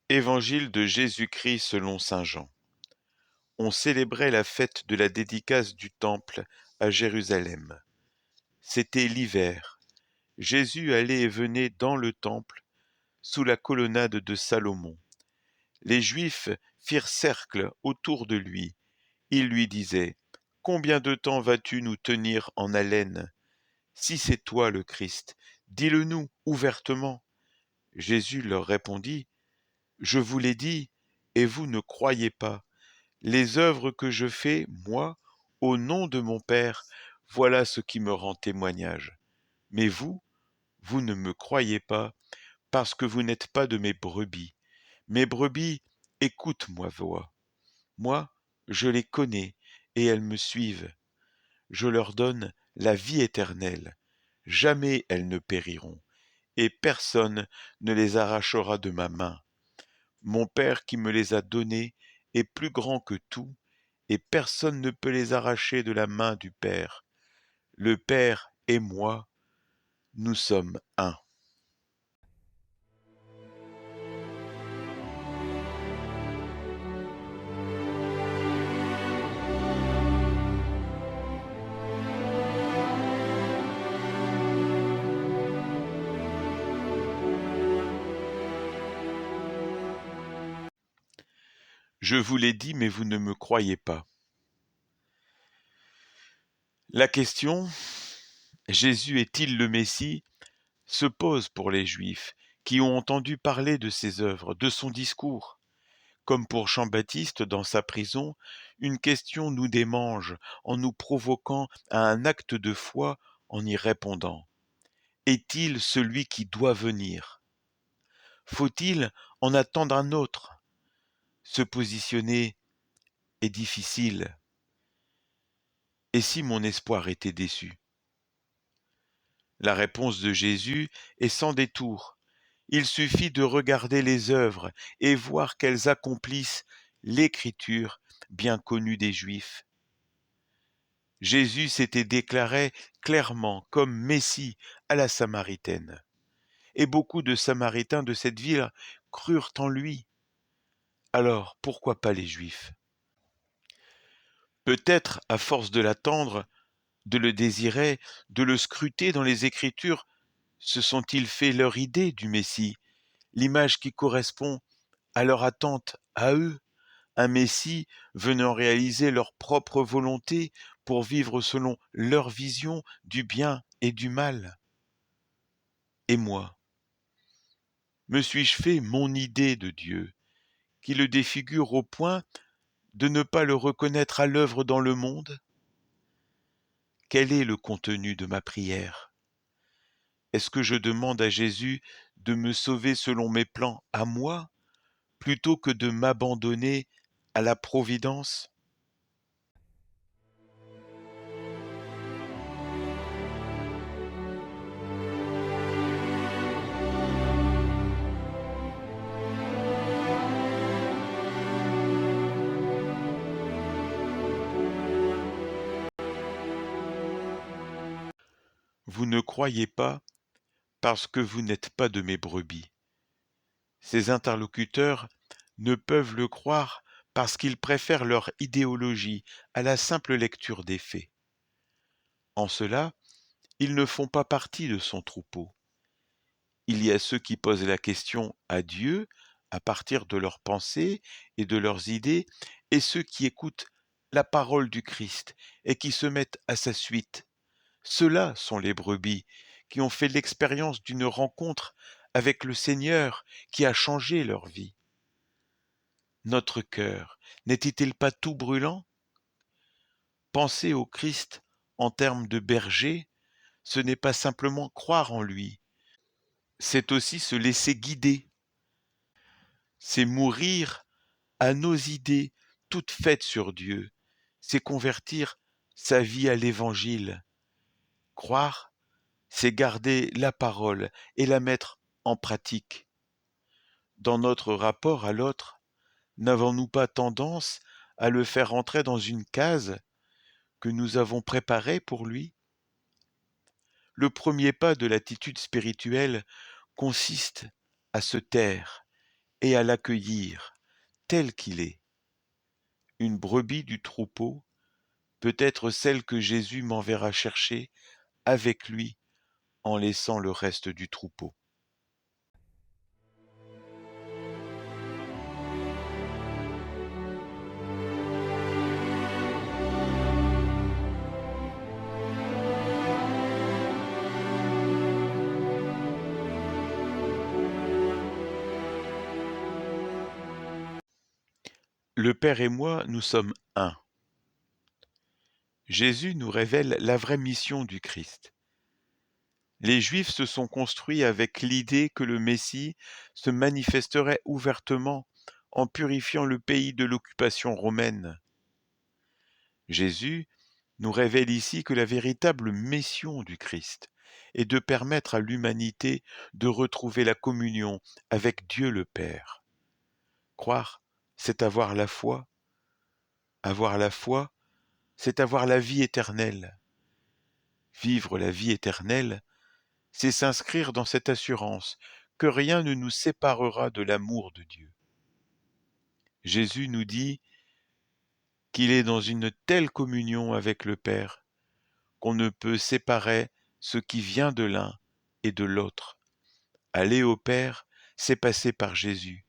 Évangile de Jésus-Christ selon saint Jean. On célébrait la fête de la dédicace du temple à Jérusalem. C'était l'hiver. Jésus allait et venait dans le temple, sous la colonnade de Salomon. Les Juifs firent cercle autour de lui. Ils lui disaient : « Combien de temps vas-tu nous tenir en haleine ? Si c'est toi le Christ, dis-le-nous ouvertement. » Jésus leur répondit : « Je vous l'ai dit, et vous ne croyez pas. Les œuvres que je fais, moi, au nom de mon Père, voilà ce qui me rend témoignage. Mais vous, vous ne me croyez pas, parce que vous n'êtes pas de mes brebis. Mes brebis écoutent ma voix. Moi, je les connais, et elles me suivent. Je leur donne la vie éternelle. Jamais elles ne périront, et personne ne les arrachera de ma main. Mon Père qui me les a donnés est plus grand que tout, et personne ne peut les arracher de la main du Père. Le Père et moi, nous sommes un. Je vous l'ai dit, mais vous ne me croyez pas. La question, Jésus est-il le Messie, se pose pour les Juifs, qui ont entendu parler de ses œuvres, de son discours. Comme pour Jean-Baptiste dans sa prison, une question nous démange en nous provoquant à un acte de foi en y répondant. Est-il celui qui doit venir ? Faut-il en attendre un autre ? Se positionner est difficile. Et si mon espoir était déçu ? La réponse de Jésus est sans détour. Il suffit de regarder les œuvres et voir qu'elles accomplissent l'écriture bien connue des Juifs. Jésus s'était déclaré clairement comme Messie à la Samaritaine. Et beaucoup de Samaritains de cette ville crurent en lui. Alors, pourquoi pas les Juifs ? Peut-être, à force de l'attendre, de le désirer, de le scruter dans les Écritures, se sont-ils fait leur idée du Messie, l'image qui correspond à leur attente à eux, un Messie venant réaliser leur propre volonté pour vivre selon leur vision du bien et du mal. Et moi, me suis-je fait mon idée de Dieu, qui le défigure au point de ne pas le reconnaître à l'œuvre dans le monde ? Quel est le contenu de ma prière ? Est-ce que je demande à Jésus de me sauver selon mes plans à moi, plutôt que de m'abandonner à la providence ? Vous ne croyez pas parce que vous n'êtes pas de mes brebis. Ces interlocuteurs ne peuvent le croire parce qu'ils préfèrent leur idéologie à la simple lecture des faits. En cela, ils ne font pas partie de son troupeau. Il y a ceux qui posent la question à Dieu à partir de leurs pensées et de leurs idées, et ceux qui écoutent la parole du Christ et qui se mettent à sa suite. Ceux-là sont les brebis qui ont fait l'expérience d'une rencontre avec le Seigneur qui a changé leur vie. Notre cœur n'était-il pas tout brûlant ? Penser au Christ en termes de berger, ce n'est pas simplement croire en lui, c'est aussi se laisser guider, c'est mourir à nos idées toutes faites sur Dieu, c'est convertir sa vie à l'Évangile. Croire, c'est garder la parole et la mettre en pratique. Dans notre rapport à l'autre, n'avons-nous pas tendance à le faire entrer dans une case que nous avons préparée pour lui ? Le premier pas de l'attitude spirituelle consiste à se taire et à l'accueillir tel qu'il est. Une brebis du troupeau peut être celle que Jésus m'enverra chercher avec lui en laissant le reste du troupeau. Le Père et moi, nous sommes un. Jésus nous révèle la vraie mission du Christ. Les Juifs se sont construits avec l'idée que le Messie se manifesterait ouvertement en purifiant le pays de l'occupation romaine. Jésus nous révèle ici que la véritable mission du Christ est de permettre à l'humanité de retrouver la communion avec Dieu le Père. Croire, c'est avoir la foi. Avoir la foi, c'est avoir la vie éternelle. Vivre la vie éternelle, c'est s'inscrire dans cette assurance que rien ne nous séparera de l'amour de Dieu. Jésus nous dit qu'il est dans une telle communion avec le Père qu'on ne peut séparer ce qui vient de l'un et de l'autre. Aller au Père, c'est passer par Jésus.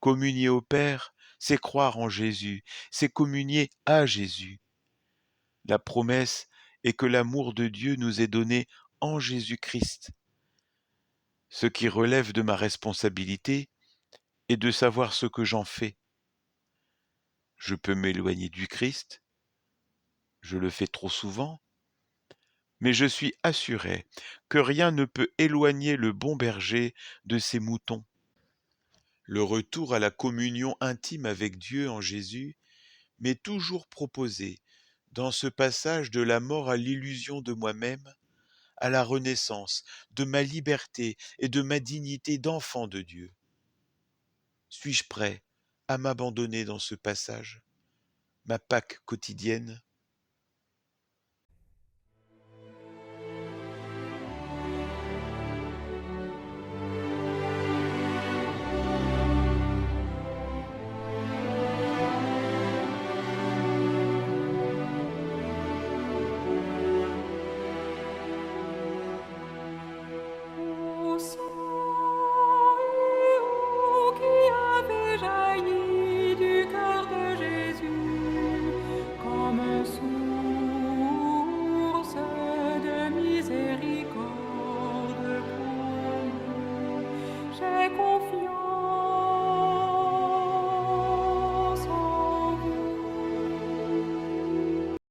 Communier au Père, c'est croire en Jésus, c'est communier à Jésus. La promesse est que l'amour de Dieu nous est donné en Jésus-Christ. Ce qui relève de ma responsabilité est de savoir ce que j'en fais. Je peux m'éloigner du Christ, je le fais trop souvent, mais je suis assuré que rien ne peut éloigner le bon berger de ses moutons. Le retour à la communion intime avec Dieu en Jésus m'est toujours proposé dans ce passage de la mort à l'illusion de moi-même à la renaissance de ma liberté et de ma dignité d'enfant de Dieu. Suis-je prêt à m'abandonner dans ce passage, ma Pâque quotidienne ?